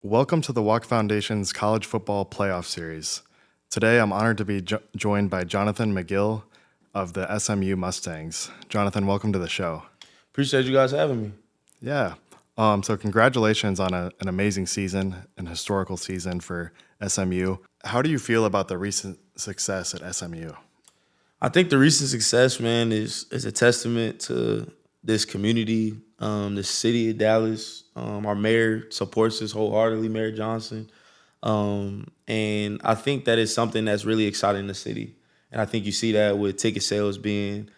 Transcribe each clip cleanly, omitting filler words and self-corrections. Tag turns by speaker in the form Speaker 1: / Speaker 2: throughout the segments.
Speaker 1: Welcome to the Walk Foundation's College Football Playoff Series. Today, I'm honored to be joined by Jonathan McGill of the SMU Mustangs. Jonathan, welcome to the show.
Speaker 2: Appreciate you guys having me.
Speaker 1: Yeah. So congratulations on an amazing season, an historical season for SMU. How do you feel about the recent success at SMU?
Speaker 2: I think the recent success, man, is a testament to this community, the city of Dallas. Our mayor supports us wholeheartedly, Mayor Johnson. And I think that is something that's really exciting the city. And I think you see that with ticket sales being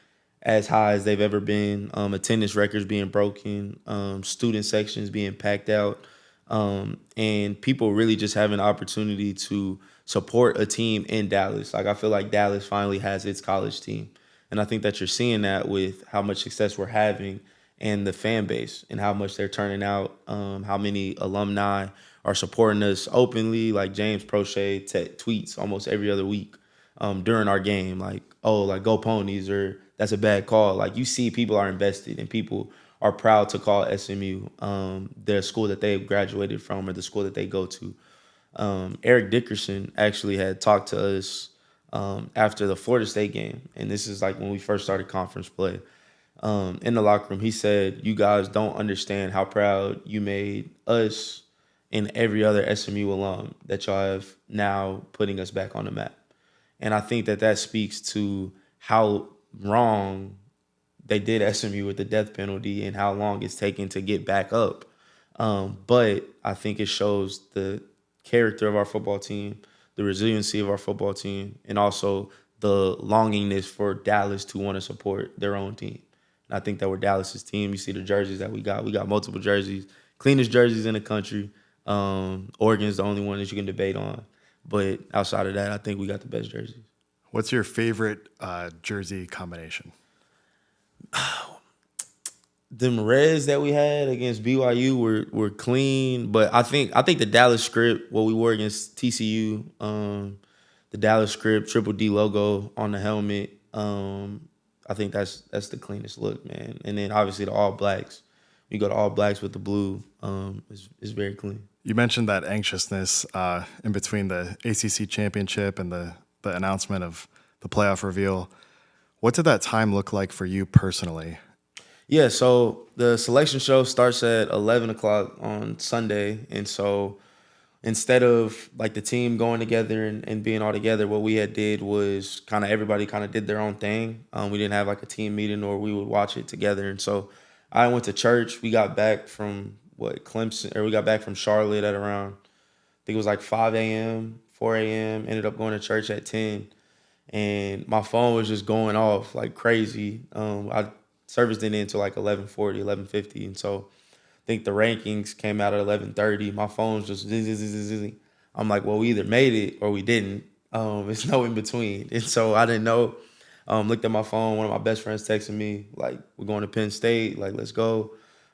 Speaker 2: as high as they've ever been, attendance records being broken, student sections being packed out, and people really just having the opportunity to support a team in Dallas. Like I feel like Dallas finally has its college team. And I think that you're seeing that with how much success we're having and the fan base and how much they're turning out, how many alumni are supporting us openly. Like James Prochet tweets almost every other week during our game, like, oh, like go Ponies, or that's a bad call. Like you see people are invested and people are proud to call SMU their school that they graduated from or the school that they go to. Eric Dickerson actually had talked to us after the Florida State game, and this is like when we first started conference play. In the locker room, he said, "You guys don't understand how proud you made us and every other SMU alum that y'all have now putting us back on the map." And I think that that speaks to how wrong they did SMU with the death penalty and how long it's taken to get back up. But I think it shows the character of our football team, the resiliency of our football team, and also the longingness for Dallas to want to support their own team. And I think that we're Dallas's team. You see the jerseys that we got. We got multiple jerseys, cleanest jerseys in the country. Oregon's the only one that you can debate on. But outside of that, I think we got the best jerseys.
Speaker 1: What's your favorite jersey combination?
Speaker 2: Them Reds that we had against BYU were clean, but I think the Dallas script, what we wore against TCU, the Dallas script, Triple D logo on the helmet, I think that's the cleanest look, man. And then obviously the All Blacks, you go to All Blacks with the blue, is very clean.
Speaker 1: You mentioned that anxiousness in between the ACC championship and the announcement of the playoff reveal. What did that time look like for you personally?
Speaker 2: Yeah, so the selection show starts at 11 o'clock on Sunday. And so instead of like the team going together and being all together, what we had did was kind of everybody kind of did their own thing. We didn't have like a team meeting or we would watch it together. And so I went to church. We got back from Clemson, or we got back from Charlotte at around, I think it was like 5 a.m., 4 a.m., ended up going to church at 10. And my phone was just going off like crazy. I service didn't end until like 11:40, 11:50. And so I think the rankings came out at 11:30. My phone's just zzzz. I'm like, well, we either made it or we didn't. It's no in between. And so I didn't know. Looked at my phone. One of my best friends texted me, like, we're going to Penn State. Like, let's go.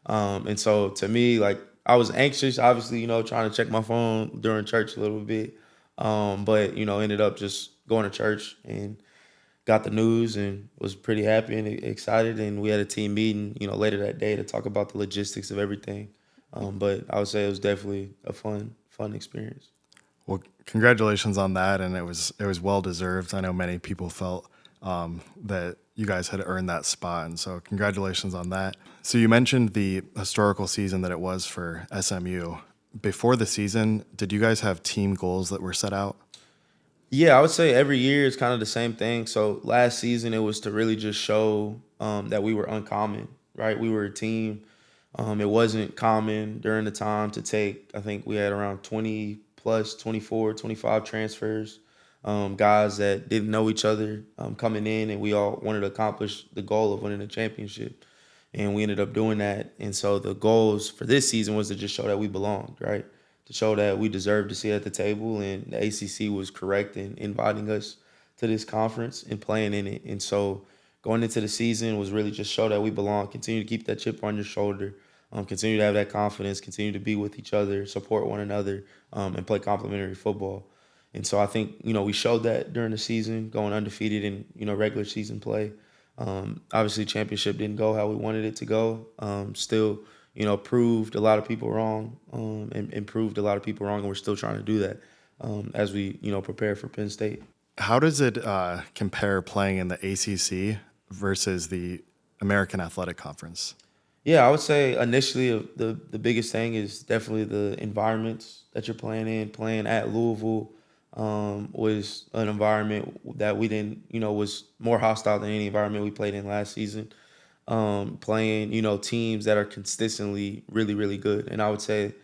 Speaker 2: And so to me, like, I was anxious, obviously, trying to check my phone during church a little bit. But, ended up just going to church and got the news and was pretty happy and excited. And we had a team meeting, later that day to talk about the logistics of everything. But I would say it was definitely a fun experience.
Speaker 1: Well, congratulations on that, and it was well deserved. I know many people felt that you guys had earned that spot, and so congratulations on that. So you mentioned the historical season that it was for SMU. Before the season, did you guys have team goals that were set out?
Speaker 2: Yeah, I would say every year is kind of the same thing. So last season, it was to really just show that we were uncommon, right? We were a team. It wasn't common during the time to take, I think we had around 20 plus, 24, 25 transfers, guys that didn't know each other coming in, and we all wanted to accomplish the goal of winning a championship. And we ended up doing that. And so the goals for this season was to just show that we belonged, right? To show that we deserved to sit at the table, and the ACC was correct in inviting us to this conference and playing in it. And so going into the season was really just show that we belong, continue to keep that chip on your shoulder, continue to have that confidence, continue to be with each other, support one another, and play complementary football. And so I think, we showed that during the season, going undefeated in, regular season play. Obviously, championship didn't go how we wanted it to go. Still, proved a lot of people wrong, and proved a lot of people wrong, and we're still trying to do that as we, prepare for Penn State.
Speaker 1: How does it compare playing in the ACC versus the American Athletic Conference?
Speaker 2: Yeah, I would say initially the biggest thing is definitely the environments that you're playing in. Playing at Louisville was an environment that we didn't, was more hostile than any environment we played in last season. Playing, teams that are consistently really, really good. And I would say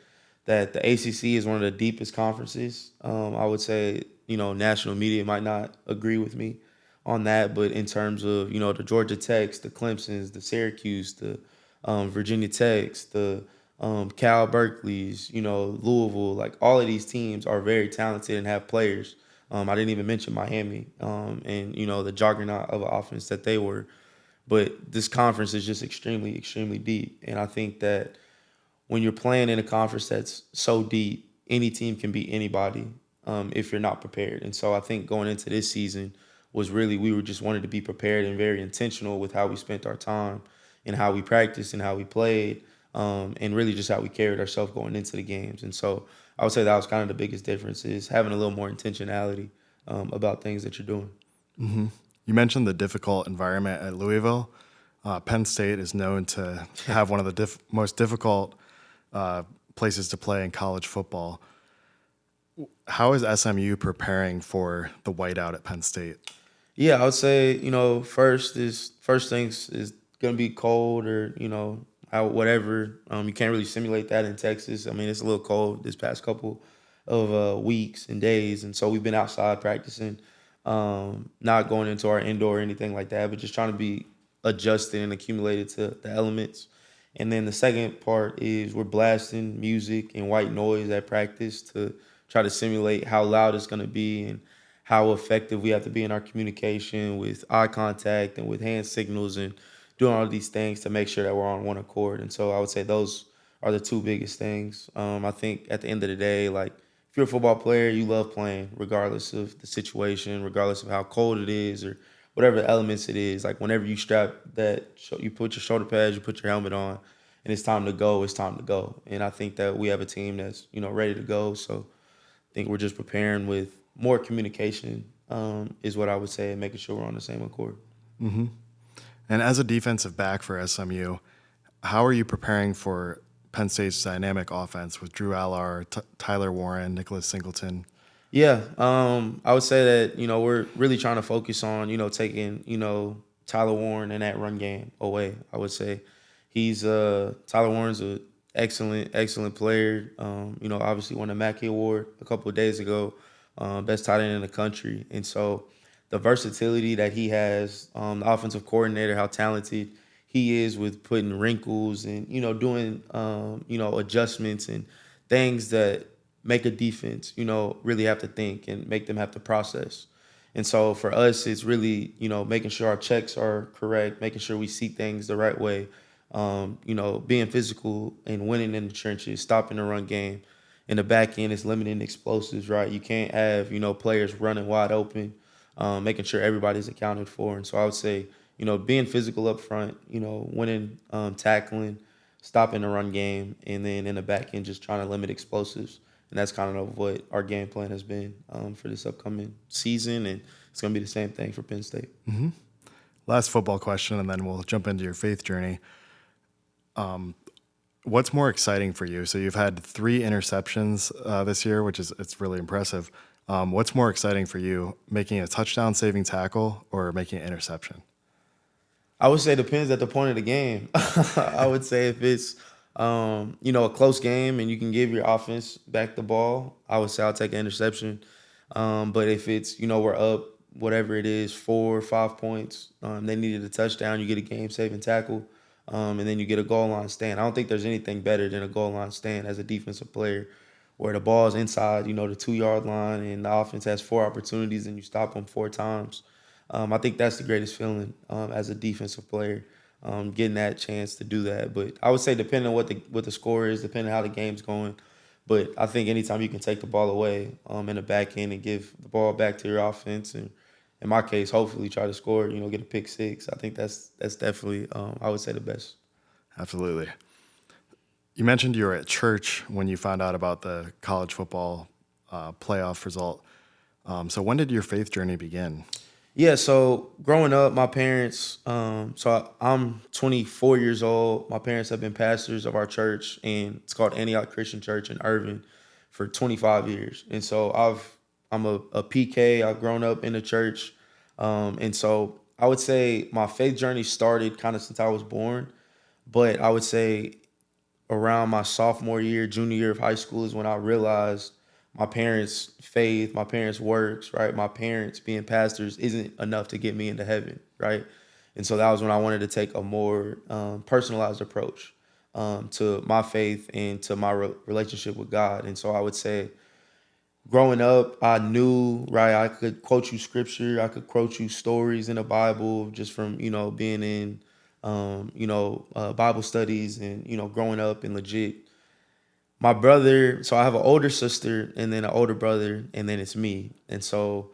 Speaker 2: that the ACC is one of the deepest conferences. I would say, national media might not agree with me on that, but in terms of, the Georgia Techs, the Clemsons, the Syracuse, the Virginia Techs, the Cal Berkeley's, Louisville, like all of these teams are very talented and have players. I didn't even mention Miami, and, the juggernaut of offense that they were. But this conference is just extremely, extremely deep. And I think that when you're playing in a conference that's so deep, any team can beat anybody if you're not prepared. And so I think going into this season was really, we were just wanted to be prepared and very intentional with how we spent our time and how we practiced and how we played, and really just how we carried ourselves going into the games. And so I would say that was kind of the biggest difference, is having a little more intentionality about things that you're doing.
Speaker 1: Mm-hmm. You mentioned the difficult environment at Louisville. Penn State is known to have one of the most difficult places to play in college football. How is SMU preparing for the whiteout at Penn State?
Speaker 2: Yeah, I would say, first things is gonna be cold, or whatever. You can't really simulate that in Texas. I mean, it's a little cold this past couple of weeks and days, and so we've been outside practicing, not going into our indoor or anything like that, but just trying to be adjusted and accumulated to the elements. And then the second part is we're blasting music and white noise at practice to try to simulate how loud it's going to be and how effective we have to be in our communication with eye contact and with hand signals, and doing all of these things to make sure that we're on one accord. And so I would say those are the two biggest things. I think at the end of the day, like, if you're a football player, you love playing regardless of the situation, regardless of how cold it is or whatever the elements it is. Like, whenever you strap you put your shoulder pads, you put your helmet on, and it's time to go, it's time to go. And I think that we have a team that's, ready to go. So I think we're just preparing with more communication, is what I would say, and making sure we're on the same accord.
Speaker 1: Mm-hmm. And as a defensive back for SMU, how are you preparing for Penn State's dynamic offense with Drew Allar, Tyler Warren, Nicholas Singleton?
Speaker 2: Yeah, I would say that, we're really trying to focus on, taking, Tyler Warren and that run game away. I would say Tyler Warren's an excellent player. Obviously won the Mackey Award a couple of days ago, best tight end in the country. And so the versatility that he has, the offensive coordinator, how talented he is with putting wrinkles and, doing, adjustments and things that make a defense, really have to think and make them have to process. And so for us, it's really, making sure our checks are correct, making sure we see things the right way, being physical and winning in the trenches, stopping the run game. In the back end, it's limiting explosives, right? You can't have, players running wide open, making sure everybody's accounted for. And so I would say, being physical up front, winning, tackling, stopping the run game, and then in the back end, just trying to limit explosives. And that's kind of what our game plan has been for this upcoming season, and it's going to be the same thing for Penn State.
Speaker 1: Mm-hmm. Last football question, and then we'll jump into your faith journey. What's more exciting for you? So you've had 3 interceptions this year, it's really impressive. What's more exciting for you, making a touchdown-saving tackle or making an interception?
Speaker 2: I would say it depends at the point of the game. I would say if it's a close game and you can give your offense back the ball, I would say I'll take an interception. But if it's, we're up, whatever it is, 4 or 5 points, they needed a touchdown, you get a game-saving tackle, and then you get a goal line stand. I don't think there's anything better than a goal line stand as a defensive player, where the ball's inside, the 2-yard line, and the offense has 4 opportunities and you stop them 4 times. I think that's the greatest feeling as a defensive player, getting that chance to do that. But I would say depending on what the score is, depending on how the game's going. But I think anytime you can take the ball away in the back end and give the ball back to your offense, and in my case, hopefully try to score, get a pick 6. I think that's definitely, I would say, the best.
Speaker 1: Absolutely. You mentioned you were at church when you found out about the college football playoff result. So when did your faith journey begin?
Speaker 2: Yeah, so growing up, my parents, I'm 24 years old. My parents have been pastors of our church, and it's called Antioch Christian Church in Irving for 25 years. And so I'm a PK. I've grown up in the church. And so I would say my faith journey started kind of since I was born, but I would say around my sophomore year, junior year of high school is when I realized my parents' faith, my parents' works, right? My parents being pastors isn't enough to get me into heaven, right? And so that was when I wanted to take a more personalized approach to my faith and to my relationship with God. And so I would say, growing up, I knew, right, I could quote you scripture, I could quote you stories in the Bible just from, being in, Bible studies and, growing up and legit. My brother, so I have an older sister and then an older brother, and then it's me. And so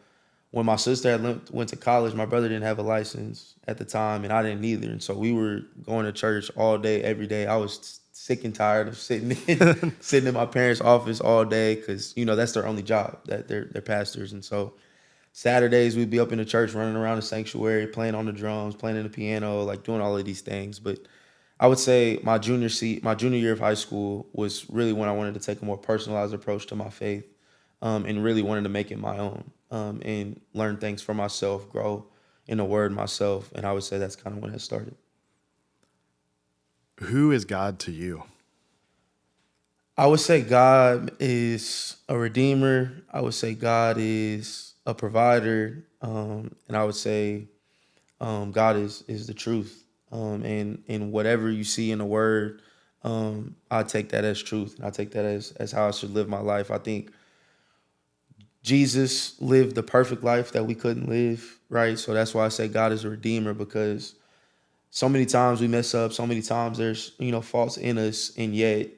Speaker 2: when my sister went to college, my brother didn't have a license at the time, and I didn't either. And so we were going to church all day, every day. I was sick and tired of sitting in my parents' office all day because that's their only job, that they're pastors. And so Saturdays we'd be up in the church, running around the sanctuary, playing on the drums, playing in the piano, like doing all of these things. But I would say my junior year of high school was really when I wanted to take a more personalized approach to my faith, and really wanted to make it my own, and learn things for myself, grow in the Word myself. And I would say that's kind of when it started.
Speaker 1: Who is God to you?
Speaker 2: I would say God is a redeemer. I would say God is a provider, and I would say God is the truth. And whatever you see in the Word, I take that as truth, and I take that as how I should live my life. I think Jesus lived the perfect life that we couldn't live, right? So that's why I say God is a redeemer, because so many times we mess up, so many times there's faults in us, and yet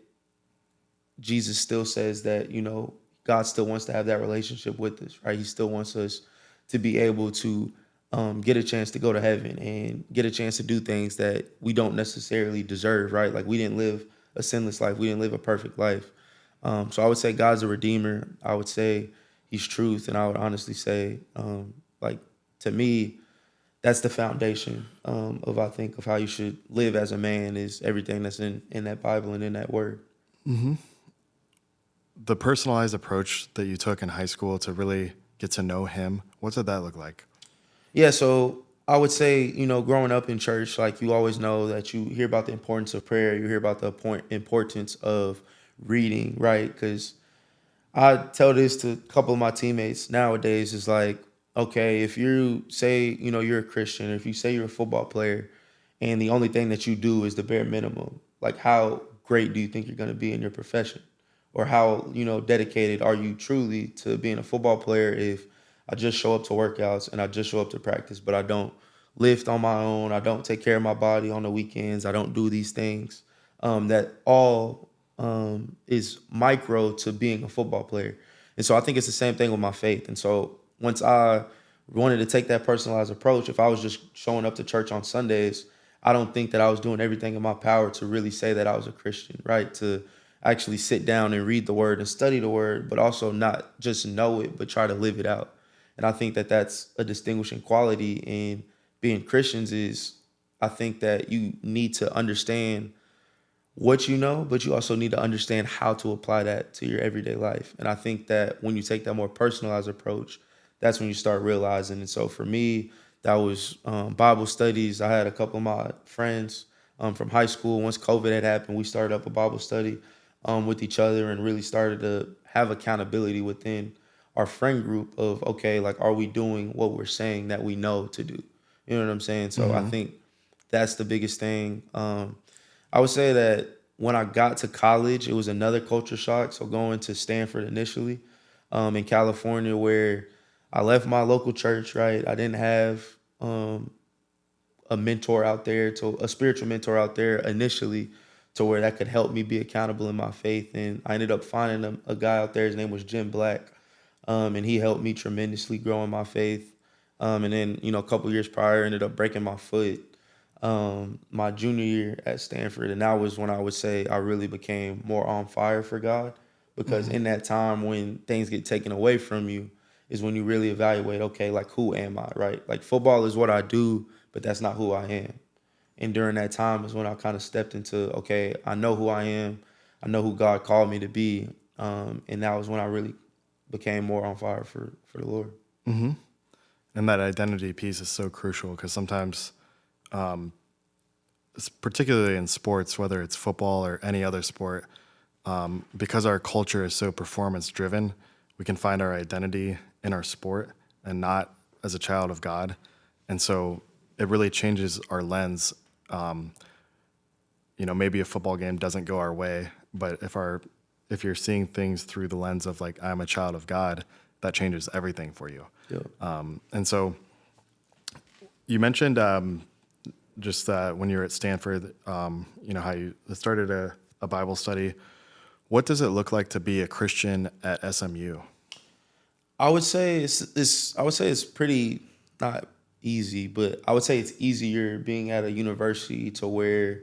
Speaker 2: Jesus still says that God still wants to have that relationship with us, right? He still wants us to be able to get a chance to go to heaven and get a chance to do things that we don't necessarily deserve, right? Like we didn't live a sinless life, we didn't live a perfect life. So I would say God's a redeemer. I would say He's truth, and I would honestly say, like to me, that's the foundation of I think of how you should live as a man, is everything that's in that Bible and in that Word.
Speaker 1: The personalized approach that you took in high school to really get to know Him, what did that look like?
Speaker 2: Yeah, so I would say, growing up in church, like you always know that you hear about the importance of prayer, you hear about the importance of reading, right? Because I tell this to a couple of my teammates nowadays, is like, okay, if you say, you're a Christian, or if you say you're a football player and the only thing that you do is the bare minimum, like how great do you think you're going to be in your profession? Or how, dedicated are you truly to being a football player if I just show up to workouts and I just show up to practice, but I don't lift on my own, I don't take care of my body on the weekends, I don't do these things, that all is micro to being a football player. And so I think it's the same thing with my faith. And so once I wanted to take that personalized approach, if I was just showing up to church on Sundays, I don't think that I was doing everything in my power to really say that I was a Christian, right? To actually sit down and read the Word and study the Word, but also not just know it, but try to live it out. And I think that that's a distinguishing quality in being Christians, is I think that you need to understand what you know, but you also need to understand how to apply that to your everyday life. And I think that when you take that more personalized approach, that's when you start realizing. And so for me, that was Bible studies. I had a couple of my friends from high school. Once COVID had happened, we started up a Bible study with each other, and really started to have accountability within our friend group of, okay, like, are we doing what we're saying that we know to do? You know what I'm saying? So I think that's the biggest thing. I would say that when I got to college, it was another culture shock. So going to Stanford initially, in California, where I left my local church, right? I didn't have a mentor out there, to a spiritual mentor out there initially, to where that could help me be accountable in my faith. And I ended up finding a guy out there. His name was Jim Black, and he helped me tremendously grow in my faith. And then, a couple years prior, ended up breaking my foot. my junior year at Stanford, and that was when I would say I really became more on fire for God, because in that time when things get taken away from you is when you really evaluate, okay, like who am I, right? Like football is what I do, but that's not who I am. And during that time is when I kind of stepped into, okay, I know who I am, I know who God called me to be, and that was when I really became more on fire for the Lord.
Speaker 1: And that identity piece is so crucial because sometimes, particularly in sports, whether it's football or any other sport, because our culture is so performance driven, we can find our identity in our sport and not as a child of God. And so it really changes our lens. Maybe a football game doesn't go our way, but if you're seeing things through the lens of like, I'm a child of God, that changes everything for you.
Speaker 2: Yeah.
Speaker 1: And so you mentioned just that when you were at Stanford, how you started a Bible study. What does it look like to be a Christian at SMU?
Speaker 2: I would say it's pretty not easy, but I would say it's easier being at a university to where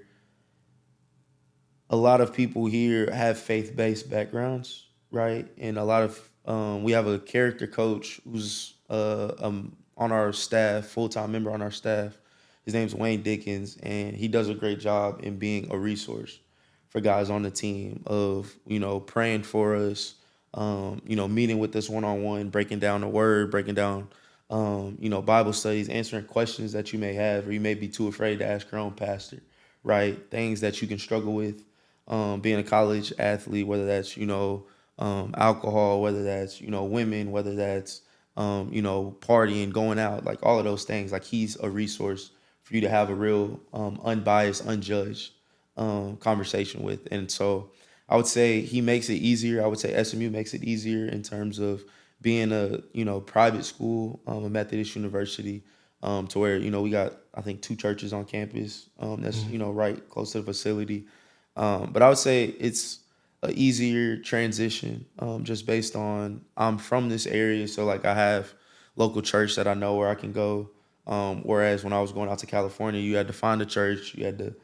Speaker 2: a lot of people here have faith-based backgrounds, right? And a lot of we have a character coach who's on our staff, full-time member on our staff. His name's Wayne Dickens, and he does a great job in being a resource for guys on the team of, praying for us, meeting with us one-on-one, breaking down the word, breaking down, Bible studies, answering questions that you may have, or you may be too afraid to ask your own pastor, right? Things that you can struggle with, being a college athlete, whether that's, alcohol, whether that's, women, whether that's, partying, going out, like all of those things. Like he's a resource for you to have a real unbiased, unjudged conversation with. And so I would say he makes it easier. I would say SMU makes it easier in terms of being a, private school, a Methodist university, to where, we got, I think, 2 churches on campus that's, right close to the facility. But I would say it's an easier transition just based on I'm from this area. So like I have local church that I know where I can go. Whereas when I was going out to California, you had to find a church, you had to,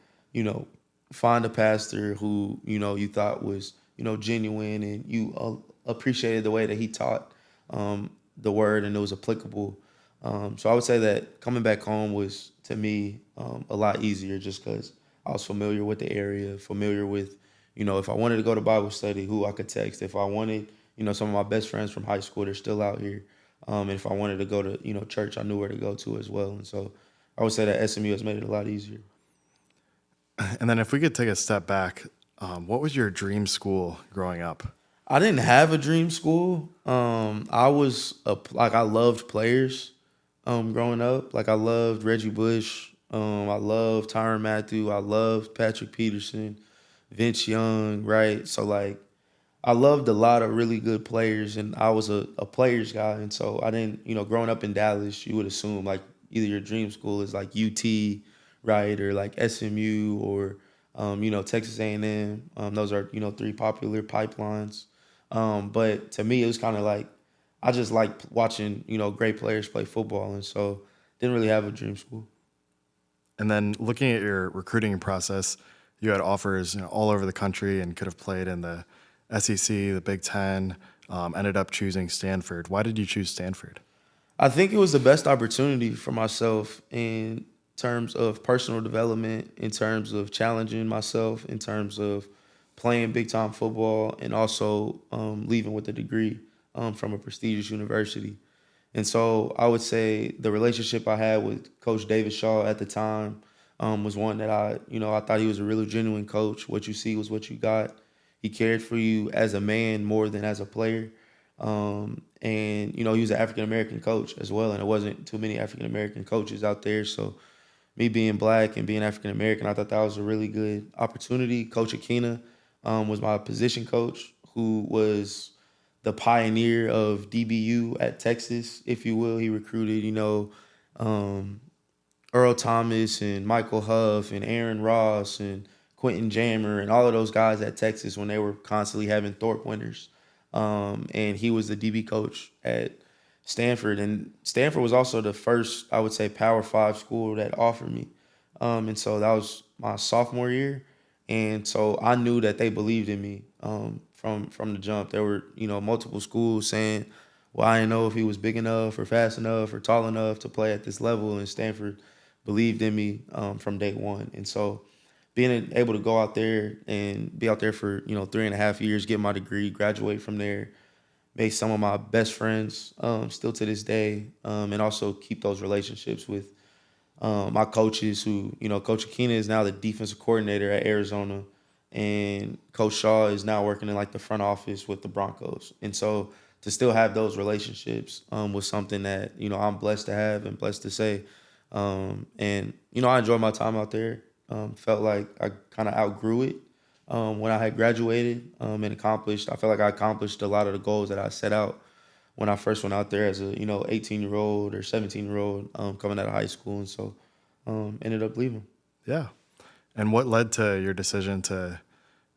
Speaker 2: find a pastor who, you thought was, genuine, and you appreciated the way that he taught the word and it was applicable. So I would say that coming back home was, to me, a lot easier just because I was familiar with the area, familiar with, if I wanted to go to Bible study, who I could text. If I wanted, some of my best friends from high school, they're still out here. And if I wanted to go to, church, I knew where to go to as well. And so I would say that SMU has made it a lot easier.
Speaker 1: And then if we could take a step back, what was your dream school growing up?
Speaker 2: I didn't have a dream school. I loved players growing up. Like I loved Reggie Bush. I loved Tyrann Mathieu. I loved Patrick Peterson, Vince Young, right? So like I loved a lot of really good players, and I was a players guy. And so I didn't, growing up in Dallas, you would assume like either your dream school is like UT, right, or like SMU, or Texas A&M. Those are 3 popular pipelines. But to me, it was kind of like I just liked watching great players play football, and so didn't really have a dream school.
Speaker 1: And then looking at your recruiting process, you had offers all over the country and could have played in the SEC, the Big Ten, ended up choosing Stanford. Why did you choose Stanford?
Speaker 2: I think it was the best opportunity for myself in terms of personal development, in terms of challenging myself, in terms of playing big time football, and also leaving with a degree from a prestigious university. And so I would say the relationship I had with Coach David Shaw at the time was one that I thought he was a really genuine coach. What you see was what you got. He cared for you as a man more than as a player. And he was an African-American coach as well, and there wasn't too many African-American coaches out there. So me being black and being African-American, I thought that was a really good opportunity. Coach Akina was my position coach, who was the pioneer of DBU at Texas, if you will. He recruited, Earl Thomas and Michael Huff and Aaron Ross and Quentin Jammer and all of those guys at Texas when they were constantly having Thorpe winners. And he was the DB coach at Stanford. And Stanford was also the first, I would say, Power 5 school that offered me. And so that was my sophomore year. And so I knew that they believed in me from the jump. There were, multiple schools saying, well, I didn't know if he was big enough or fast enough or tall enough to play at this level. And Stanford believed in me from day one. And so being able to go out there and be out there for, 3.5 years, get my degree, graduate from there, make some of my best friends still to this day, and also keep those relationships with my coaches who, Coach Akina is now the defensive coordinator at Arizona, and Coach Shaw is now working in like the front office with the Broncos. And so to still have those relationships was something that, I'm blessed to have and blessed to say. And, I enjoyed my time out there. Felt like I kind of outgrew it when I had graduated and accomplished. I felt like I accomplished a lot of the goals that I set out when I first went out there as a 18-year-old or 17-year-old coming out of high school, and so ended up leaving.
Speaker 1: Yeah. And what led to your decision to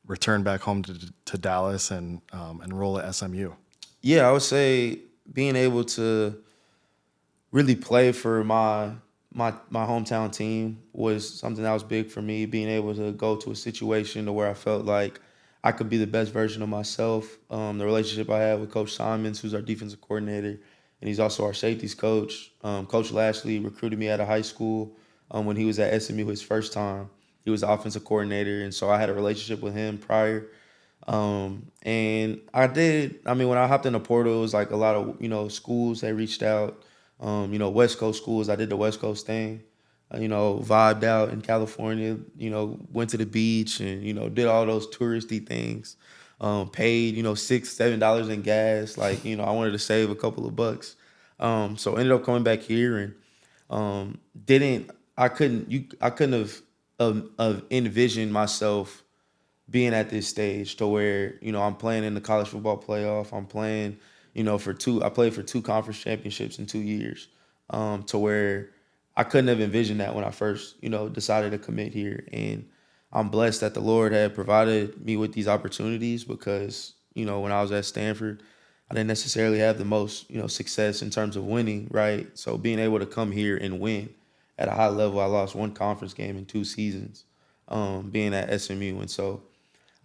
Speaker 1: return back home to Dallas and enroll at SMU?
Speaker 2: Yeah, I would say being able to really play for my hometown team was something that was big for me. Being able to go to a situation to where I felt like I could be the best version of myself. The relationship I had with Coach Simons, who's our defensive coordinator, and he's also our safeties coach. Coach Lashley recruited me out of high school when he was at SMU his first time. He was the offensive coordinator, and so I had a relationship with him prior. And when I hopped in the portal, it was like a lot of, schools that reached out, West Coast schools. I did the West Coast thing, vibed out in California, went to the beach and, did all those touristy things, paid, $6-7 in gas. Like, I wanted to save a couple of bucks. So ended up coming back here and, I couldn't have envisioned myself being at this stage to where, I'm playing in the college football playoff. I'm playing, I played for 2 conference championships in 2 years, to where I couldn't have envisioned that when I first, decided to commit here. And I'm blessed that the Lord had provided me with these opportunities because, when I was at Stanford, I didn't necessarily have the most, success in terms of winning, right? So being able to come here and win at a high level, I lost 1 conference game in 2 seasons, being at SMU. And so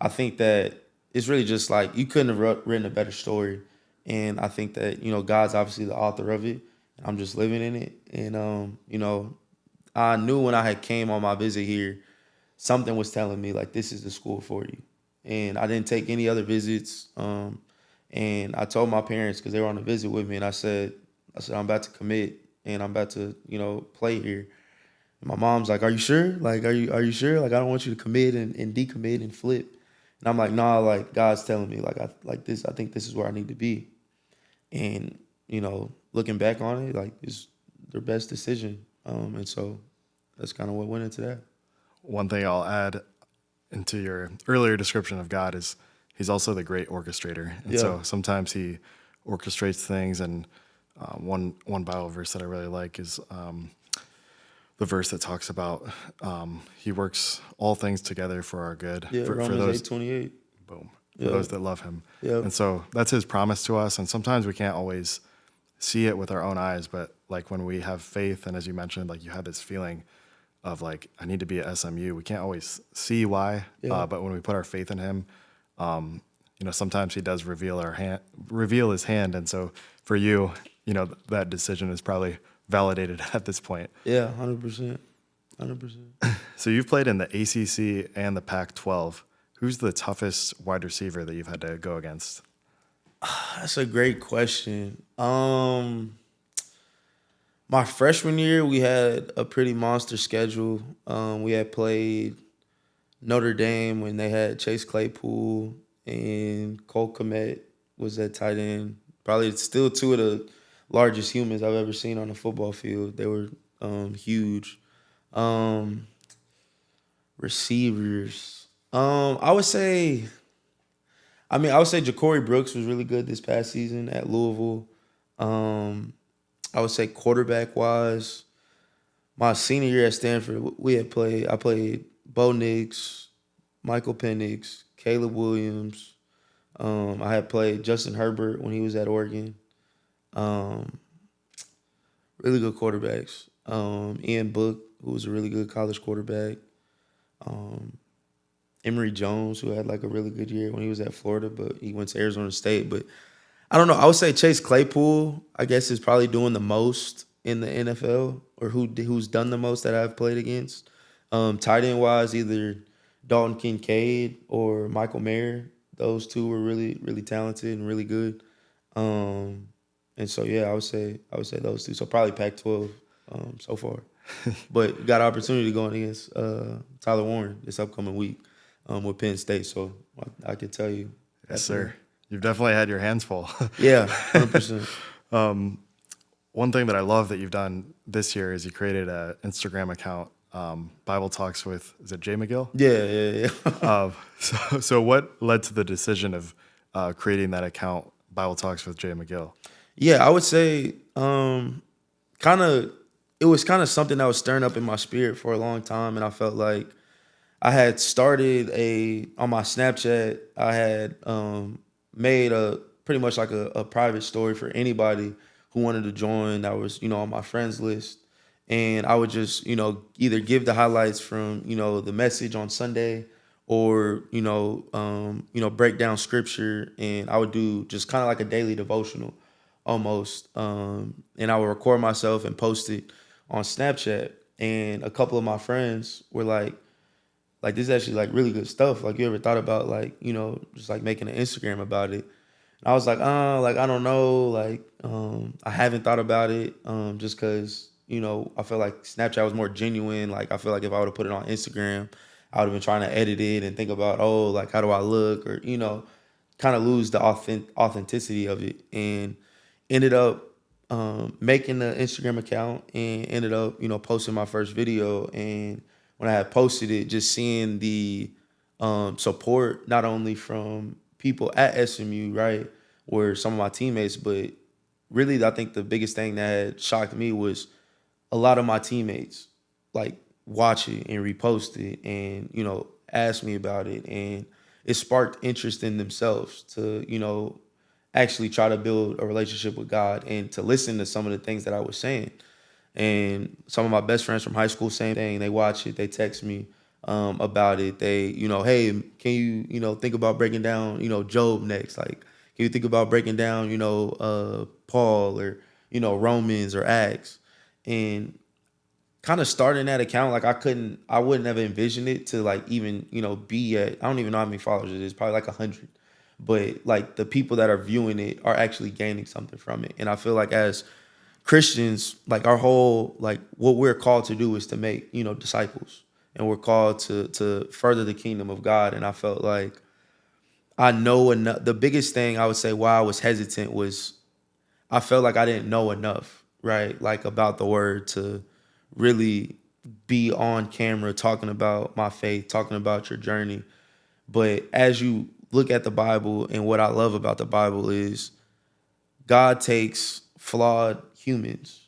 Speaker 2: I think that it's really just like you couldn't have written a better story. And I think that, God's obviously the author of it. And I'm just living in it. And, I knew when I had came on my visit here, something was telling me, like, this is the school for you. And I didn't take any other visits. And I told my parents, because they were on a visit with me, and I said, I'm about to commit and I'm about to, play here. And my mom's like, are you sure? Like, are you sure? Like, I don't want you to commit and decommit and flip. And I'm like, nah, like, God's telling me, like, I think this is where I need to be. And, looking back on it, like, it's their best decision. And so that's kind of what went into that.
Speaker 1: One thing I'll add into your earlier description of God is he's also the great orchestrator. And so sometimes he orchestrates things. And one Bible verse that I really like is the verse that talks about he works all things together for our good.
Speaker 2: Yeah,
Speaker 1: for
Speaker 2: Romans
Speaker 1: those,
Speaker 2: 8:28.
Speaker 1: boom, for those that love him.
Speaker 2: Yeah.
Speaker 1: And so that's his promise to us. And sometimes we can't always see it with our own eyes, but like when we have faith, and as you mentioned, like you had this feeling of like, I need to be at SMU. We can't always see why, but when we put our faith in him, sometimes he does reveal his hand. And so for you, that decision is probably validated at this point.
Speaker 2: Yeah, 100%. 100%.
Speaker 1: So you've played in the ACC and the Pac-12. Who's the toughest wide receiver that you've had to go against?
Speaker 2: That's a great question. My freshman year, we had a pretty monster schedule. We had played Notre Dame when they had Chase Claypool and Cole Kmet was at tight end. Probably still 2 of the largest humans I've ever seen on the football field. They were huge. Receivers. I would say Ja'Cory Brooks was really good this past season at Louisville. I would say quarterback-wise, my senior year at Stanford, I played Bo Nix, Michael Penix, Caleb Williams. I had played Justin Herbert when he was at Oregon. Really good quarterbacks. Ian Book, who was a really good college quarterback. Emory Jones, who had like a really good year when he was at Florida, but he went to Arizona State. But I don't know. I would say Chase Claypool, I guess, is probably doing the most in the NFL, or who's done the most that I've played against. Tight end wise, either Dalton Kincaid or Michael Mayer. Those two were really, really talented and really good. And so yeah, I would say those two. So probably Pac-12 so far. But got an opportunity going against Tyler Warren this upcoming week with Penn State. So I can tell you.
Speaker 1: Yes, sir. You've definitely had your hands full.
Speaker 2: Yeah, 100%.
Speaker 1: One thing that I love that you've done this year is you created an Instagram account, Bible Talks with, is it Jay McGill?
Speaker 2: Yeah.
Speaker 1: So what led to the decision of creating that account, Bible Talks with Jay McGill?
Speaker 2: Yeah, I would say it was kind of something that was stirring up in my spirit for a long time, and I felt like I had started on my Snapchat, I had made pretty much like a private story for anybody who wanted to join that was, on my friends list. And I would just, either give the highlights from, the message on Sunday or, break down scripture. And I would do just kind of like a daily devotional almost. And I would record myself and post it on Snapchat. And a couple of my friends were like, this is actually like really good stuff. Like, you ever thought about like, just like making an Instagram about it? And I was like, I don't know. Like, I haven't thought about it just because, I feel like Snapchat was more genuine. Like, I feel like if I would have put it on Instagram, I would have been trying to edit it and think about, like, how do I look? Or, kind of lose the authenticity of it. And ended up making the Instagram account and ended up, posting my first video. And when I had posted it, just seeing the support, not only from people at SMU, right, were some of my teammates, but really I think the biggest thing that had shocked me was a lot of my teammates like watch it and repost it and, ask me about it. And it sparked interest in themselves to, actually try to build a relationship with God and to listen to some of the things that I was saying. And some of my best friends from high school, same thing. They watch it, they text me about it. They, hey, can you, think about breaking down, Job next? Like, can you think about breaking down, Paul or, Romans or Acts? And kind of starting that account, like I wouldn't have envisioned it to like even, be at, I don't even know how many followers it is, probably like 100. But like the people that are viewing it are actually gaining something from it. And I feel like as Christians, like our whole, like what we're called to do is to make, disciples. And we're called to further the kingdom of God. And I felt like I know enough. The biggest thing I would say why I was hesitant was I felt like I didn't know enough, right? Like about the word to really be on camera talking about my faith, talking about your journey. But as you look at the Bible, and what I love about the Bible is God takes flawed humans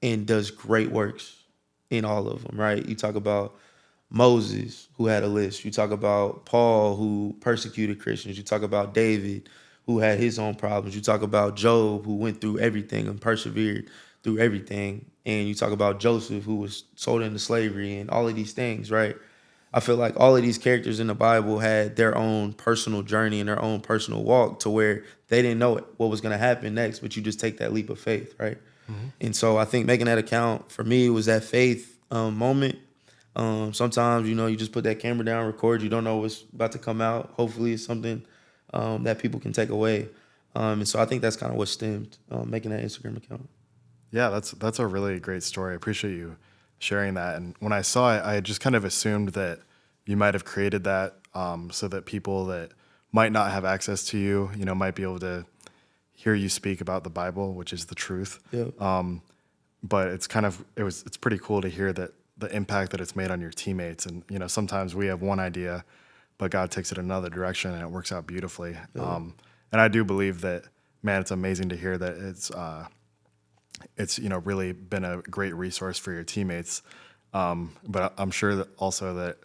Speaker 2: and does great works in all of them, right? You talk about Moses, who had a list. You talk about Paul, who persecuted Christians. You talk about David, who had his own problems. You talk about Job, who went through everything and persevered through everything. And you talk about Joseph, who was sold into slavery and all of these things, right? I feel like all of these characters in the Bible had their own personal journey and their own personal walk to where they didn't know what was going to happen next, but you just take that leap of faith, right? Mm-hmm. And so I think making that account for me was that faith moment. Sometimes, you just put that camera down, record, you don't know what's about to come out. Hopefully it's something that people can take away. And so I think that's kind of what stemmed making that Instagram account.
Speaker 1: Yeah, that's a really great story. I appreciate you sharing that. And when I saw it, I had just kind of assumed that you might have created that so that people that might not have access to you, might be able to hear you speak about the Bible, which is the truth.
Speaker 2: Yeah.
Speaker 1: But it's pretty cool to hear that the impact that it's made on your teammates. And, sometimes we have one idea, but God takes it another direction and it works out beautifully. Yeah. And I do believe that, man, it's amazing to hear that it's really been a great resource for your teammates. But I'm sure that also that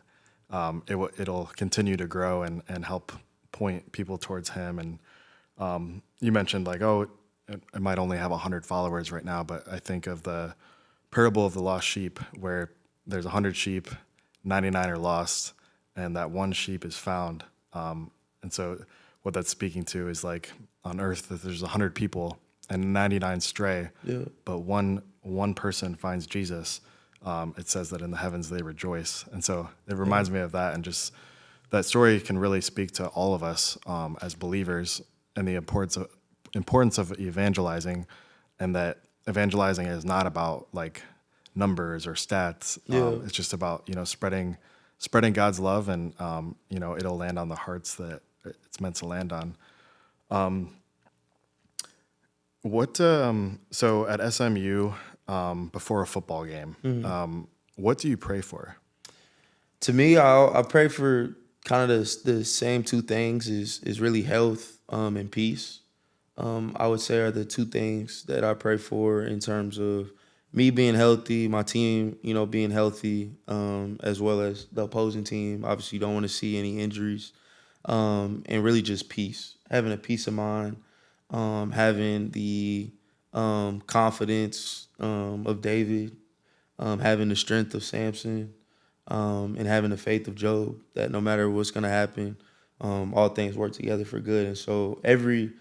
Speaker 1: it'll continue to grow and help point people towards him. And you mentioned like, it might only have 100 followers right now, but I think of the parable of the lost sheep, where there's 100 sheep, 99 are lost, and that one sheep is found. And so what that's speaking to is like on earth that there's 100 people and 99 stray,
Speaker 2: Yeah.
Speaker 1: but one person finds Jesus. It says that in the heavens they rejoice. And so it reminds me of that, and just that story can really speak to all of us as believers, and the importance of evangelizing, and that evangelizing is not about like numbers or stats.
Speaker 2: Yeah.
Speaker 1: It's just about, spreading God's love, and it'll land on the hearts that it's meant to land on. So at SMU, before a football game, what do you pray for?
Speaker 2: To me, I pray for kind of the same two things is really health and peace. I would say are the two things that I pray for in terms of me being healthy, my team, being healthy, as well as the opposing team. Obviously, you don't want to see any injuries, and really just peace, having a peace of mind, having the confidence of David, having the strength of Samson, and having the faith of Job, that no matter what's going to happen, all things work together for good. And so every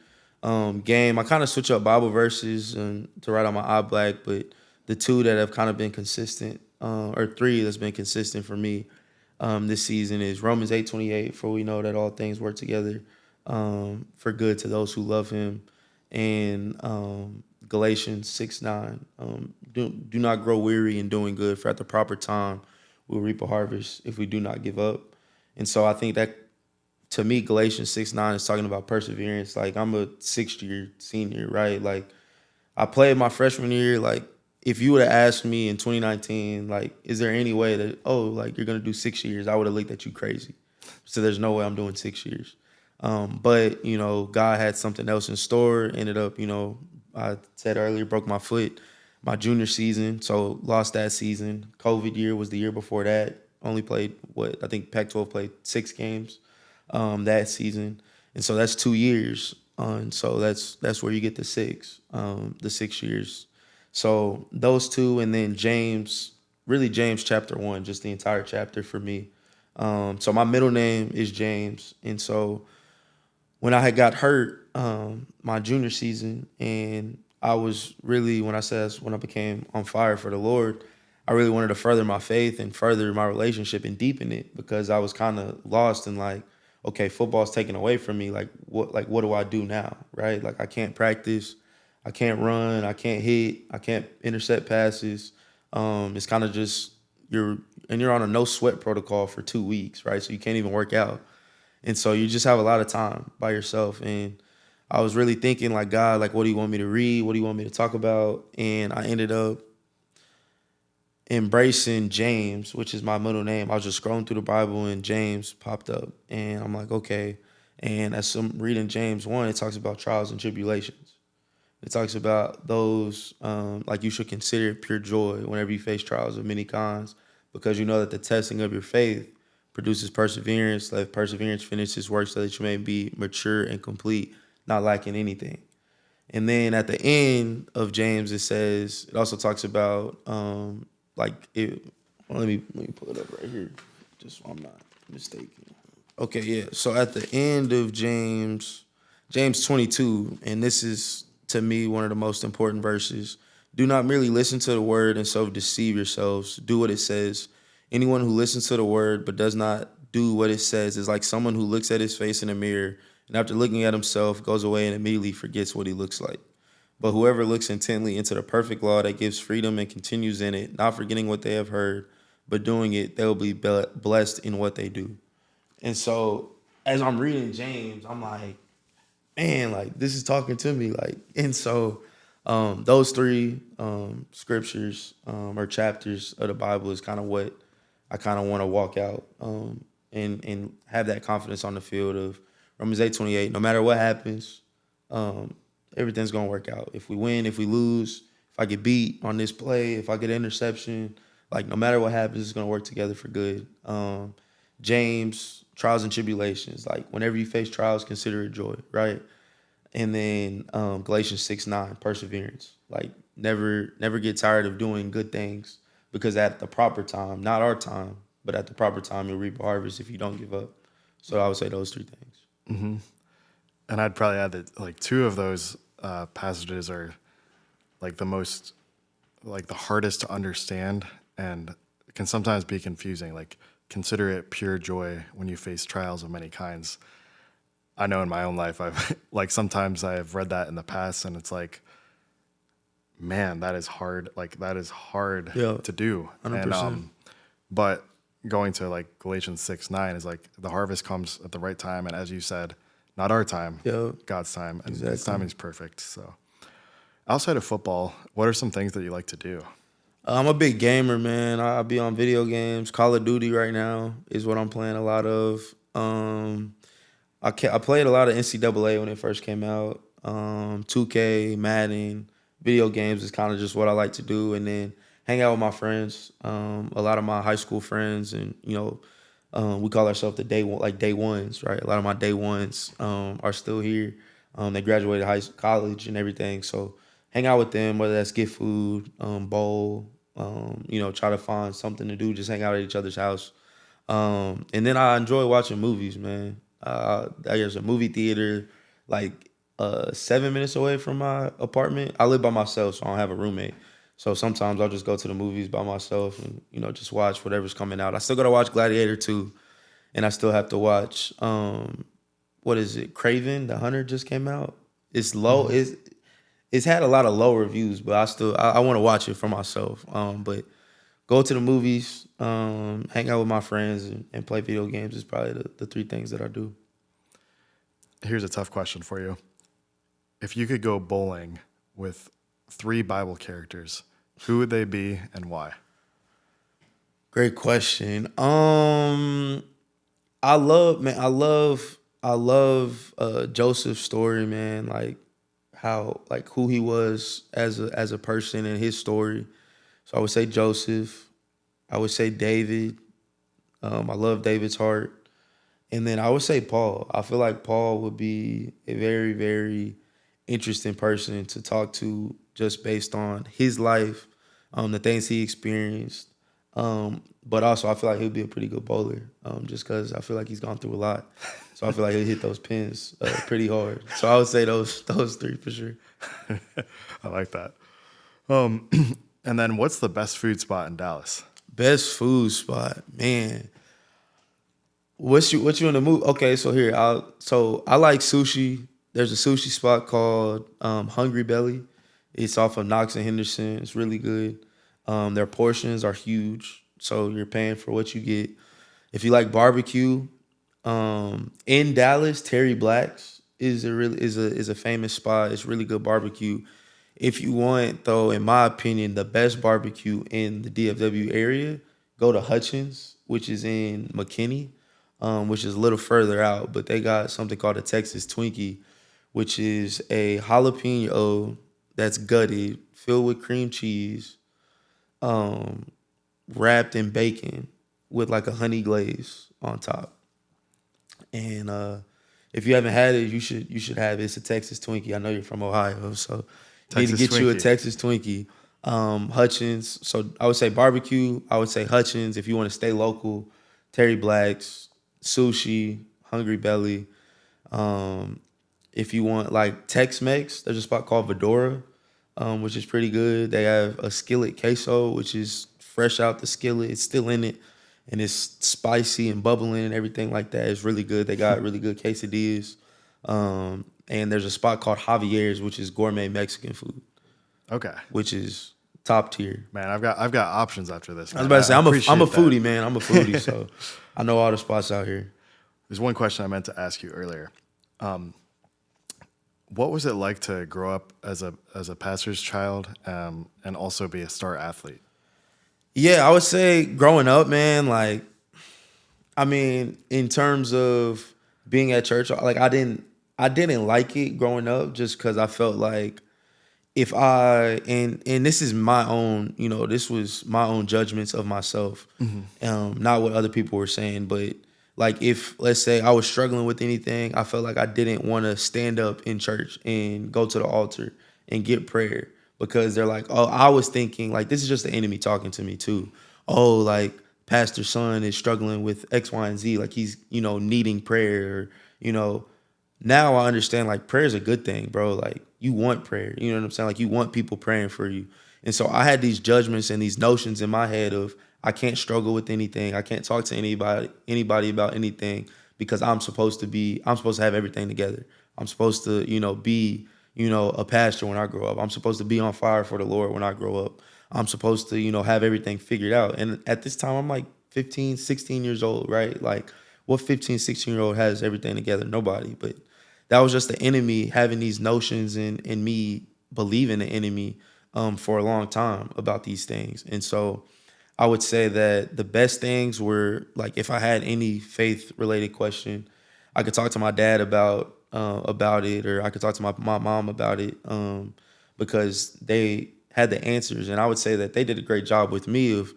Speaker 2: game, I kind of switch up Bible verses to write on my eye black, but the two that have kind of been consistent, or three that's been consistent for me this season, is Romans 8:28, for we know that all things work together for good to those who love him, and Galatians 6:9, do not grow weary in doing good, for at the proper time we'll reap a harvest if we do not give up. And so I think that, to me, Galatians 6:9 is talking about perseverance. Like, I'm a sixth-year senior, right? Like, I played my freshman year. Like, if you would have asked me in 2019, like, is there any way that, you're going to do 6 years, I would have looked at you crazy. So there's no way I'm doing 6 years. But, God had something else in store. Ended up, I said earlier, broke my foot my junior season, so lost that season. COVID year was the year before that. Only played, I think Pac-12 played 6 games that season. And so that's 2 years. And so that's where you get the 6 years. So those two, and then James chapter 1, just the entire chapter for me. So my middle name is James. And so when I had got hurt my junior season, and I was really, when I became on fire for the Lord, I really wanted to further my faith and further my relationship and deepen it, because I was kind of lost and like, okay, football's taken away from me. What do I do now, right? Like, I can't practice, I can't run, I can't hit, I can't intercept passes. It's kind of just you're on a no sweat protocol for 2 weeks, right? So you can't even work out, and so you just have a lot of time by yourself. And I was really thinking, like, God, like, what do you want me to read? What do you want me to talk about? And I ended up embracing James, which is my middle name. I was just scrolling through the Bible and James popped up, and I'm like, okay. And as I'm reading James 1, it talks about trials and tribulations. It talks about those, like, you should consider it pure joy whenever you face trials of many kinds, because you know that the testing of your faith produces perseverance. Let perseverance finish its work, so that you may be mature and complete, not lacking anything. And then at the end of James, it also talks about, let me pull it up right here, just so I'm not mistaken. Okay, yeah. So at the end of James 22, and this is, to me, one of the most important verses. Do not merely listen to the word and so deceive yourselves. Do what it says. Anyone who listens to the word but does not do what it says is like someone who looks at his face in a mirror, and after looking at himself, goes away and immediately forgets what he looks like. But whoever looks intently into the perfect law that gives freedom and continues in it, not forgetting what they have heard, but doing it, they will be blessed in what they do. And so as I'm reading James, I'm like, man, like, this is talking to me. Like, and so those 3 scriptures or chapters of the Bible is kind of what I kind of want to walk out and have that confidence on the field of Romans 8:28. No matter what happens, everything's going to work out. If we win, if we lose, if I get beat on this play, if I get an interception, like, no matter what happens, it's going to work together for good. James, trials and tribulations. Like, whenever you face trials, consider it joy, right? And then Galatians 6:9, perseverance. Like never get tired of doing good things, because at the proper time, not our time, but at the proper time, you'll reap a harvest if you don't give up. So I would say those three things.
Speaker 1: And I'd probably add that like two of those passages are like the hardest to understand and can sometimes be confusing. Like, consider it pure joy when you face trials of many kinds. I know in my own life, I've like sometimes I've read that in the past, and it's like, man, that is hard. Like that is hard
Speaker 2: Yeah,
Speaker 1: to do.
Speaker 2: 100%.
Speaker 1: And but going to like Galatians 6:9 is like the harvest comes at the right time, and as you said, not our time,
Speaker 2: Yeah,
Speaker 1: God's time, and His
Speaker 2: exactly.
Speaker 1: timing is perfect. So, outside of football, what are some things that you like to do?
Speaker 2: I'm a big gamer, man. I be on video games. Call of Duty right now is what I'm playing a lot of. I played a lot of NCAA when it first came out. 2K, Madden, video games is kind of just what I like to do, and then hang out with my friends. A lot of my high school friends, and we call ourselves the day one, like day ones, right? A lot of my day ones are still here. They graduated college and everything, so hang out with them. Whether that's get food, bowl, try to find something to do. Just hang out at each other's house. And then I enjoy watching movies, man. There's a movie theater like 7 minutes away from my apartment. I live by myself, so I don't have a roommate. So sometimes I'll just go to the movies by myself and just watch whatever's coming out. I still gotta watch Gladiator 2, and I still have to watch what is it? Craven the Hunter just came out. It's low. It's had a lot of low reviews, but I want to watch it for myself. But go to the movies, hang out with my friends, and play video games is probably the three things that I do.
Speaker 1: Here's a tough question for you. If you could go bowling with 3 Bible characters, who would they be and why?
Speaker 2: Great question. I love Joseph's story, man. Like who he was as a person and his story. So I would say Joseph. I would say David. I love David's heart. And then I would say Paul. I feel like Paul would be a very, very interesting person to talk to, just based on his life, the things he experienced. But also I feel like he'll be a pretty good bowler, just because I feel like he's gone through a lot. So I feel like he'll hit those pins pretty hard. So I would say those 3 for sure.
Speaker 1: I like that. And then what's the best food spot in Dallas?
Speaker 2: Best food spot, man. What you in the mood? Okay, so here, I like sushi. There's a sushi spot called Hungry Belly. It's off of Knox and Henderson. It's really good. Their portions are huge, so you're paying for what you get. If you like barbecue, in Dallas, Terry Black's is a famous spot. It's really good barbecue. If you want, though, in my opinion, the best barbecue in the DFW area, go to Hutchins, which is in McKinney, which is a little further out. But they got something called a Texas Twinkie, which is a jalapeno that's gutted, filled with cream cheese, wrapped in bacon with like a honey glaze on top. And if you haven't had it, you should have it. It's a Texas Twinkie. I know you're from Ohio, so you need to get you a Texas Twinkie. Hutchins. So I would say barbecue. I would say Hutchins. If you want to stay local, Terry Black's, sushi, Hungry Belly. If you want like Tex-Mex, there's a spot called Vedora, which is pretty good. They have a skillet queso, which is fresh out the skillet. It's still in it, and it's spicy and bubbling and everything like that. It's really good. They got really good quesadillas. And there's a spot called Javier's, which is gourmet Mexican food.
Speaker 1: Okay.
Speaker 2: Which is top tier.
Speaker 1: Man, I've got options after this.
Speaker 2: Man. I was about to say, I'm a foodie, man. I'm a foodie, so I know all the spots out here.
Speaker 1: There's one question I meant to ask you earlier. What was it like to grow up as a pastor's child and also be a star athlete?
Speaker 2: Yeah, I would say growing up, man, like, I mean, in terms of being at church, like I didn't like it growing up, just because I felt like if and this is my own, this was my own judgments of myself, not what other people were saying, but Like if, let's say, I was struggling with anything, I felt like I didn't want to stand up in church and go to the altar and get prayer because they're like, oh, I was thinking like this is just the enemy talking to me too. Oh, like pastor son is struggling with X, Y, and Z, like he's, needing prayer, or, you know, now I understand like prayer is a good thing, bro. Like you want prayer, you know what I'm saying? Like you want people praying for you. And so I had these judgments and these notions in my head of I can't struggle with anything. I can't talk to anybody about anything because I'm supposed to have everything together. I'm supposed to, be, a pastor when I grow up. I'm supposed to be on fire for the Lord when I grow up. I'm supposed to, have everything figured out. And at this time I'm like 15, 16 years old, right? Like what 15, 16-year-old has everything together? Nobody. But that was just the enemy having these notions and me believing the enemy for a long time about these things. And so I would say that the best things were like if I had any faith related question, I could talk to my dad about it, or I could talk to my mom about it because they had the answers. And I would say that they did a great job with me of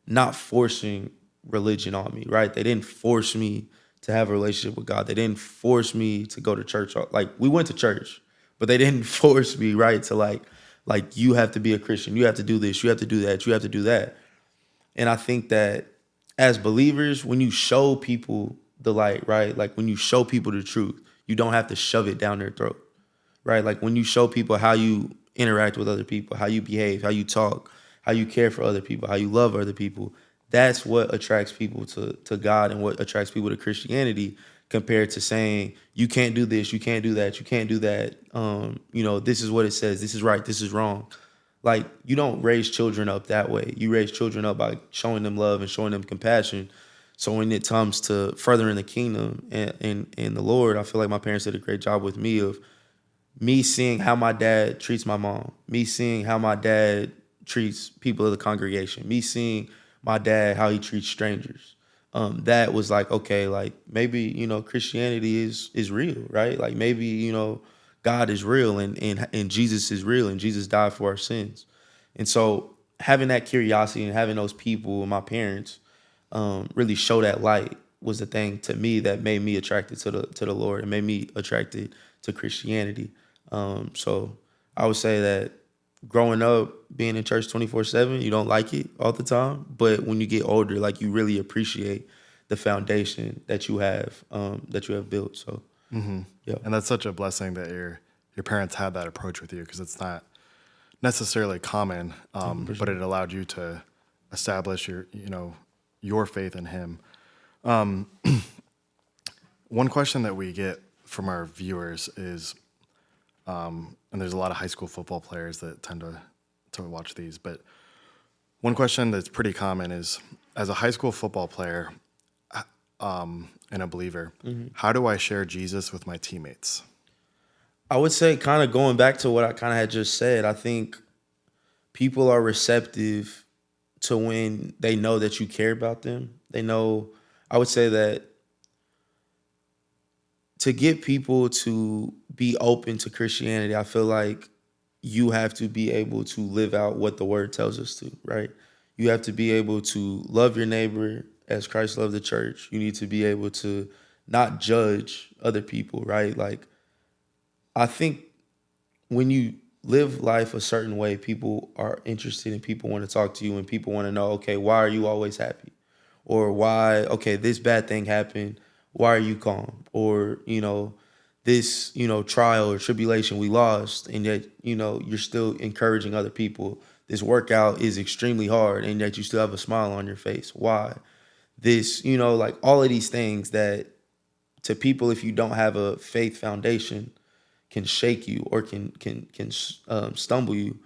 Speaker 2: not forcing religion on me, right? They didn't force me to have a relationship with God. They didn't force me to go to church. Like we went to church, but they didn't force me, right? To like you have to be a Christian. You have to do this. You have to do that. You have to do that. And I think that as believers, when you show people the light, right? Like when you show people the truth, you don't have to shove it down their throat, right? Like when you show people how you interact with other people, how you behave, how you talk, how you care for other people, how you love other people, that's what attracts people to God and what attracts people to Christianity compared to saying, you can't do this, you can't do that, you can't do that. This is what it says, this is right, this is wrong. Like you don't raise children up that way. You raise children up by showing them love and showing them compassion. So when it comes to furthering the kingdom and the Lord, I feel like my parents did a great job with me of me seeing how my dad treats my mom, me seeing how my dad treats people of the congregation, me seeing my dad how he treats strangers. That was like, okay, like maybe Christianity is real, right? Like maybe God is real and Jesus is real and Jesus died for our sins. And so having that curiosity and having those people and my parents really show that light was the thing to me that made me attracted to the Lord and made me attracted to Christianity. So I would say that growing up, being in church 24/7, you don't like it all the time. But when you get older, like you really appreciate the foundation that you have built. So yeah.
Speaker 1: And that's such a blessing that your parents had that approach with you, because it's not necessarily common, but it allowed you to establish your faith in Him. One question that we get from our viewers is, and there's a lot of high school football players that tend to watch these, but one question that's pretty common is, as a high school football player and a believer, how do I share Jesus with my teammates?
Speaker 2: I would say, kind of going back to what I kind of had just said, I think people are receptive to when they know that you care about them. They know, I would say that to get people to be open to Christianity, I feel like you have to be able to live out what the word tells us to, right? You have to be able to love your neighbor as Christ loved the church. You need to be able to not judge other people, right? Like, I think when you live life a certain way, people are interested and people want to talk to you and people want to know, okay, why are you always happy? Or why, okay, this bad thing happened, why are you calm? Or, this, trial or tribulation we lost, and yet, you're still encouraging other people. This workout is extremely hard, and yet you still have a smile on your face. Why? This, like all of these things that to people, if you don't have a faith foundation, can shake you or can stumble you.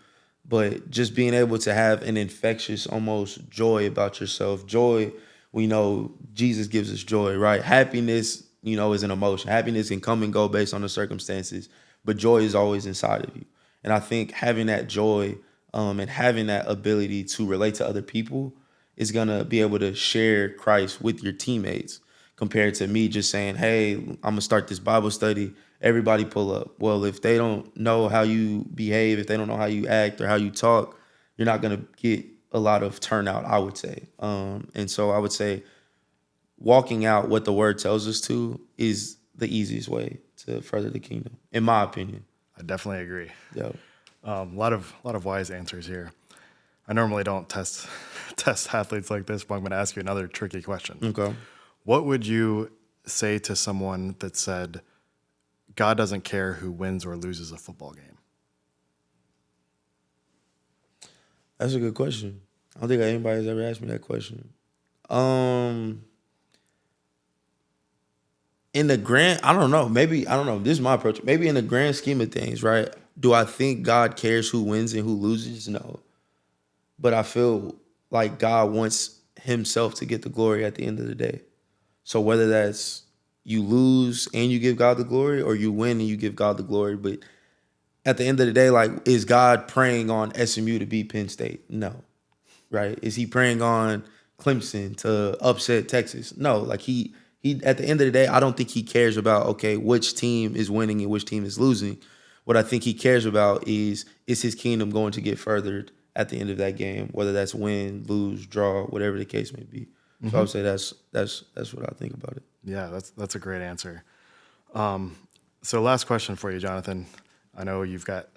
Speaker 2: But just being able to have an infectious almost joy about yourself. Joy, we know Jesus gives us joy, right? Happiness, is an emotion. Happiness can come and go based on the circumstances, but joy is always inside of you. And I think having that joy and having that ability to relate to other people is going to be able to share Christ with your teammates, compared to me just saying, hey, I'm going to start this Bible study. Everybody pull up. Well, if they don't know how you behave, if they don't know how you act or how you talk, you're not going to get a lot of turnout, I would say. And so I would say walking out what the word tells us to is the easiest way to further the kingdom, in my opinion.
Speaker 1: I definitely agree.
Speaker 2: Yeah.
Speaker 1: A lot of wise answers here. I normally don't test athletes like this, but I'm going to ask you another tricky question.
Speaker 2: Okay.
Speaker 1: What would you say to someone that said, God doesn't care who wins or loses a football game?
Speaker 2: That's a good question. I don't think anybody's ever asked me that question. In the grand, I don't know. Maybe, I don't know. This is my approach. Maybe in the grand scheme of things, right? Do I think God cares who wins and who loses? No. But I feel like God wants himself to get the glory at the end of the day. So whether that's you lose and you give God the glory, or you win and you give God the glory, but at the end of the day, like, is God praying on SMU to beat Penn State? No. Right? Is he praying on Clemson to upset Texas? No. Like, he at the end of the day, I don't think he cares about, okay, which team is winning and which team is losing. What I think he cares about is his kingdom going to get furthered at the end of that game, whether that's win, lose, draw, whatever the case may be. So I would say that's what I think about it.
Speaker 1: Yeah, that's a great answer. So last question for you, Jonathan. I know you've got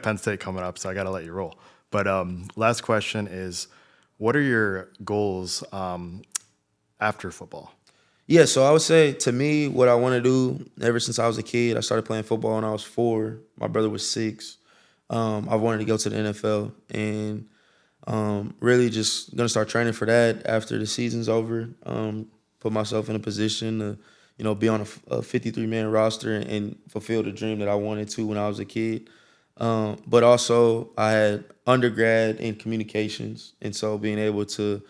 Speaker 1: Penn State coming up, so I got to let you roll. But last question is, what are your goals after football?
Speaker 2: Yeah, so I would say, to me, what I want to do ever since I was a kid, I started playing football when I was 4. My brother was 6. I wanted to go to the NFL, and really just going to start training for that after the season's over. Put myself in a position to, be on a 53-man roster and fulfill the dream that I wanted to when I was a kid. But also, I had undergrad in communications, and so being able to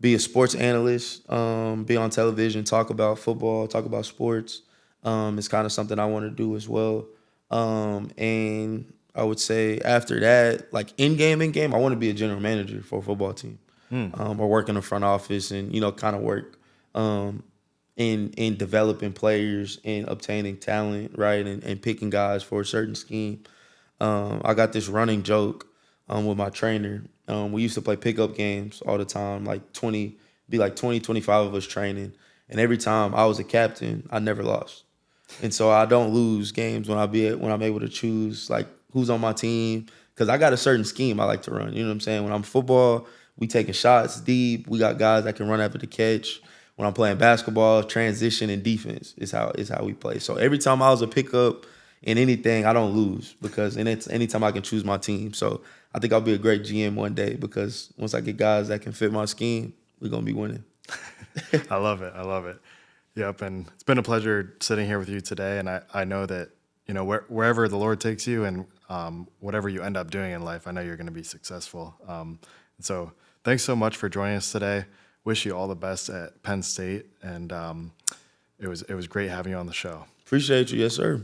Speaker 2: be a sports analyst, be on television, talk about football, talk about sports, is kind of something I want to do as well. And I would say after that, like in-game, I want to be a general manager for a football team, or work in the front office and, kind of work in developing players and obtaining talent, right, and picking guys for a certain scheme. I got this running joke with my trainer. We used to play pickup games all the time, like 20, 25 of us training. And every time I was a captain, I never lost. And so I don't lose games when I'm able to choose like who's on my team, because I got a certain scheme I like to run. You know what I'm saying? When I'm football, we taking shots deep. We got guys that can run after the catch. When I'm playing basketball, transition and defense is how we play. So every time I was a pickup in anything, I don't lose, because it's anytime I can choose my team. So I think I'll be a great GM one day, because once I get guys that can fit my scheme, we're gonna be winning.
Speaker 1: I love it. Yep, and it's been a pleasure sitting here with you today. And I know that, wherever the Lord takes you and whatever you end up doing in life, I know you're going to be successful. So thanks so much for joining us today. Wish you all the best at Penn State, and it was great having you on the show.
Speaker 2: Appreciate you. Yes, sir.